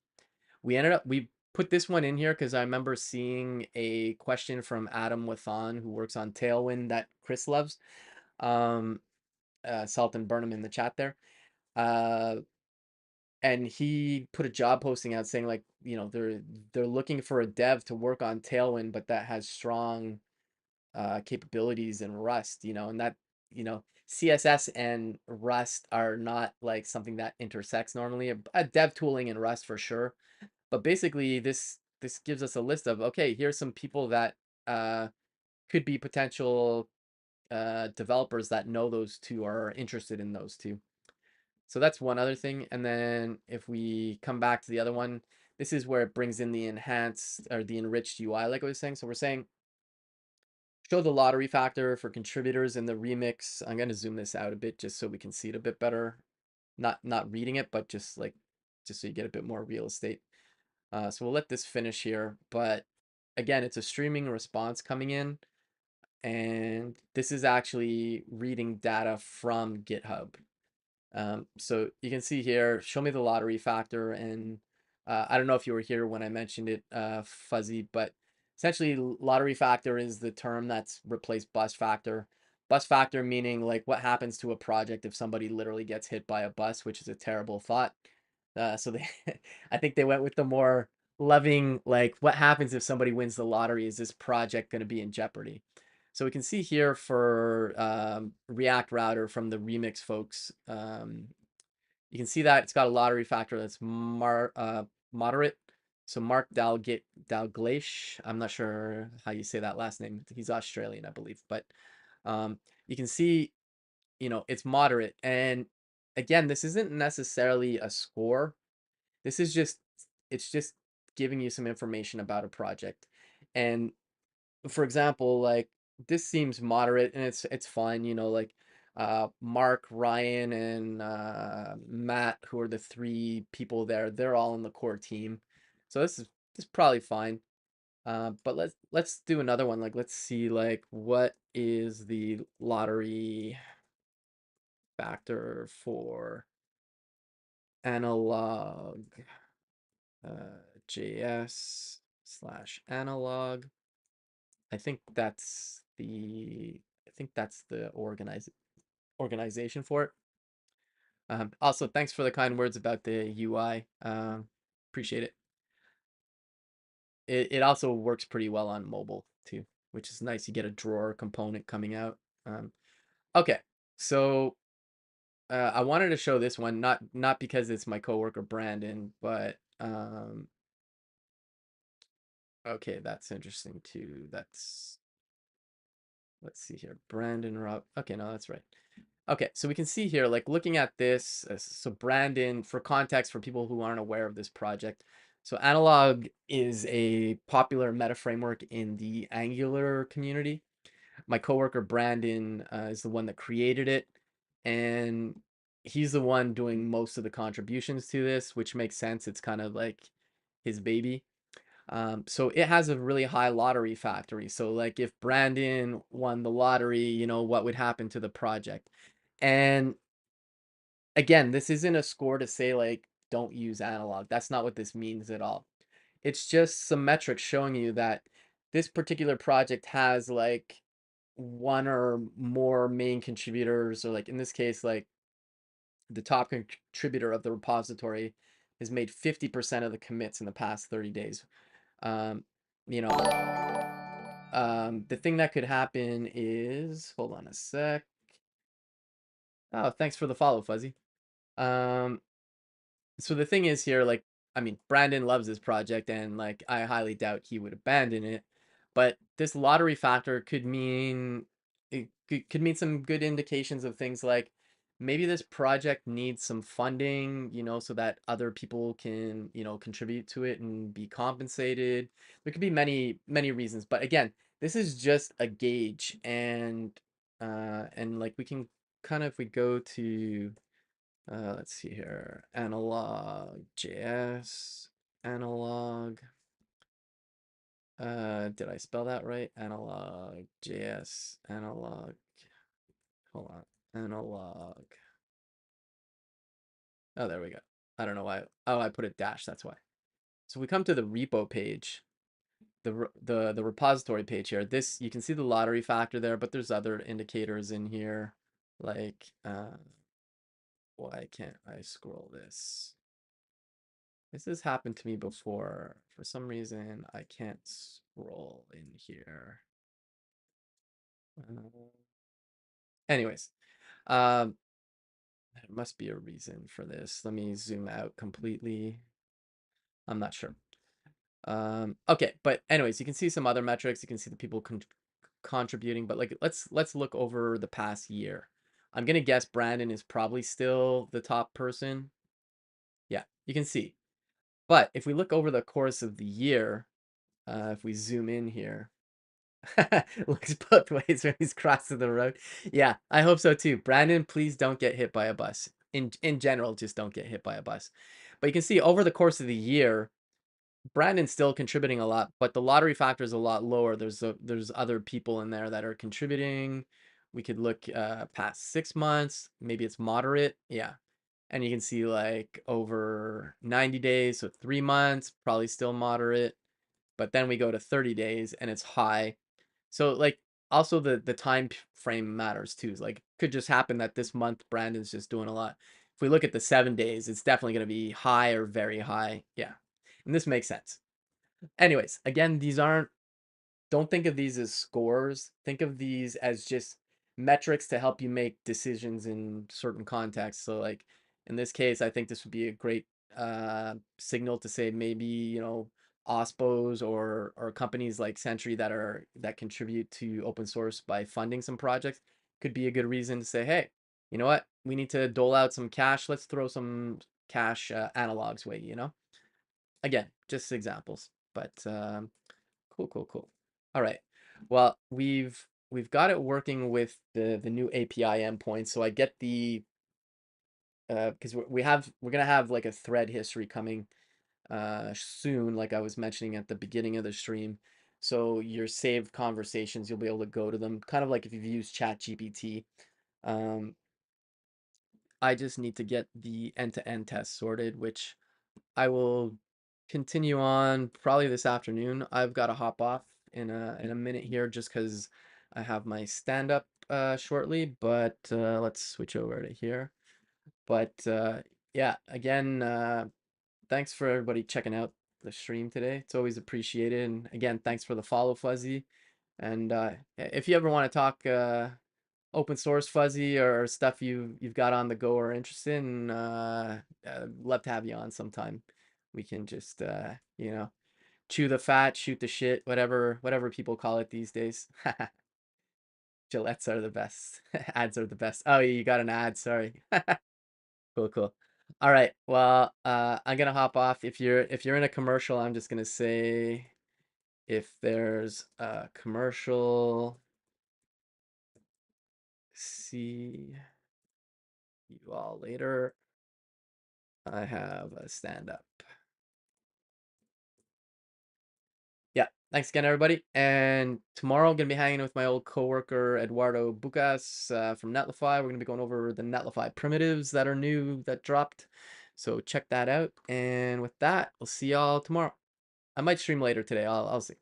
we put this one in here because I remember seeing a question from Adam Wathan, who works on Tailwind, that Chris loves. Salt and Burnham in the chat there. Uh, and he put a job posting out saying like, they're looking for a dev to work on Tailwind, but that has strong capabilities in Rust, and that, CSS and Rust are not like something that intersects normally. A dev tooling in Rust for sure, but basically this gives us a list of, okay, here's some people that could be potential developers that know those two or are interested in those two. So that's one other thing. And then if we come back to the other one, this is where it brings in the enhanced or the enriched UI, like I was saying. So we're saying show the lottery factor for contributors in the remix. I'm going to zoom this out a bit just so we can see it a bit better. Not reading it, but just so you get a bit more real estate. So we'll let this finish here. But again, it's a streaming response coming in. And this is actually reading data from GitHub. So you can see here, show me the lottery factor. And I don't know if you were here when I mentioned it, Fuzzy, but essentially lottery factor is the term that's replaced bus factor. Bus factor meaning like what happens to a project if somebody literally gets hit by a bus, which is a terrible thought. So they, I think they went with the more loving, like what happens if somebody wins the lottery? Is this project going to be in jeopardy? So we can see here for React Router from the Remix folks, you can see that it's got a lottery factor that's moderate. So Mark Dalgleish, I'm not sure how you say that last name. He's Australian, I believe. But you can see, it's moderate. And again, this isn't necessarily a score. This is just, it's just giving you some information about a project. And for example, like this seems moderate and it's fine, you know, like Mark, Ryan, and Matt, who are the three people there, they're all in the core team. So this is probably fine. But let's do another one. Like let's see like what is the lottery factor for analog JS slash analog. I think that's the organization for it. Also, thanks for the kind words about the UI. Appreciate it. It also works pretty well on mobile too, which is nice. You get a drawer component coming out. Um, okay, so I wanted to show this one, not because it's my coworker Brandon, but okay, that's interesting too. Let's see here, Brandon Rob. Okay, no, that's right. Okay, so we can see here, like looking at this, so Brandon, for context, for people who aren't aware of this project, so Analog is a popular meta framework in the Angular community. My coworker Brandon is the one that created it, and he's the one doing most of the contributions to this, which makes sense. It's kind of like his baby. So it has a really high lottery factory. So like if Brandon won the lottery, you know, what would happen to the project? And again, this isn't a score to say like don't use analog. That's not what this means at all. It's just some metrics showing you that this particular project has like one or more main contributors, or like in this case, like the top contributor of the repository has made 50% of the commits in the past 30 days. Um, you know, the thing that could happen is, hold on a sec. Oh, thanks for the follow, Fuzzy. Um, so the thing is here, like, I mean, Brandon loves this project, and like, I highly doubt he would abandon it. But this lottery factor could mean it could mean some good indications of things like maybe this project needs some funding, you know, so that other people can, you know, contribute to it and be compensated. There could be many reasons, but again, this is just a gauge, and like we can kind of, if we go to let's see here. Analog JS. Analog. Did I spell that right? Analog JS. Analog. Hold on. Analog. Oh, there we go. I don't know why. Oh, I put a dash. That's why. So we come to the repo page, the repository page here. This, you can see the lottery factor there, but there's other indicators in here, like why can't I scroll this? This has happened to me before. For some reason, I can't scroll in here. Uh, anyways, um, there must be a reason for this. Let me zoom out completely. I'm not sure. Okay, but anyways, you can see some other metrics. You can see the people contributing, but like let's look over the past year. I'm gonna guess Brandon is probably still the top person. Yeah, you can see. But if we look over the course of the year, if we zoom in here, looks both ways when he's crossing the road. Yeah, I hope so too. Brandon, please don't get hit by a bus. In general, just don't get hit by a bus. But you can see over the course of the year, Brandon's still contributing a lot, but the lottery factor is a lot lower. There's other people in there that are contributing. We could look past 6 months. Maybe it's moderate. Yeah. And you can see like over 90 days, so 3 months, probably still moderate. But then we go to 30 days and it's high. So like also the time frame matters too. Like could just happen that this month Brandon's just doing a lot. If we look at the 7 days, it's definitely going to be high or very high. Yeah. And this makes sense. Anyways, again, these aren't, don't think of these as scores. Think of these as just metrics to help you make decisions in certain contexts. So like in this case, I think this would be a great signal to say maybe, you know, OSPOs or companies like Sentry that contribute to open source by funding some projects could be a good reason to say, hey, you know what? We need to dole out some cash. Let's throw some cash analogs way, you know? Again, just examples. But cool. All right. Well, we've got it working with the new API endpoint, so I get the because we're gonna have like a thread history coming soon, like I was mentioning at the beginning of the stream. So your saved conversations, you'll be able to go to them, kind of like if you've used ChatGPT. Um, I just need to get the end-to-end test sorted, which I will continue on probably this afternoon. I've got to hop off in a minute here just because I have my stand-up shortly, but let's switch over to here. But yeah, again, thanks for everybody checking out the stream today. It's always appreciated. And again, thanks for the follow, Fuzzy. And if you ever want to talk open source, Fuzzy, or stuff you've got on the go or interested in, love to have you on sometime. We can just chew the fat, shoot the shit, whatever people call it these days. Gillettes are the best. Ads are the best. Oh, you got an ad. Sorry. Cool, cool. All right. Well, I'm gonna hop off. If you're in a commercial, I'm just gonna say if there's a commercial, see you all later. I have a stand up. Yeah. Thanks again, everybody. And tomorrow I'm gonna be hanging with my old coworker Eduardo Bucas from Netlify. We're gonna be going over the Netlify primitives that are new that dropped. So check that out. And with that, we'll see y'all tomorrow. I might stream later today. I'll see.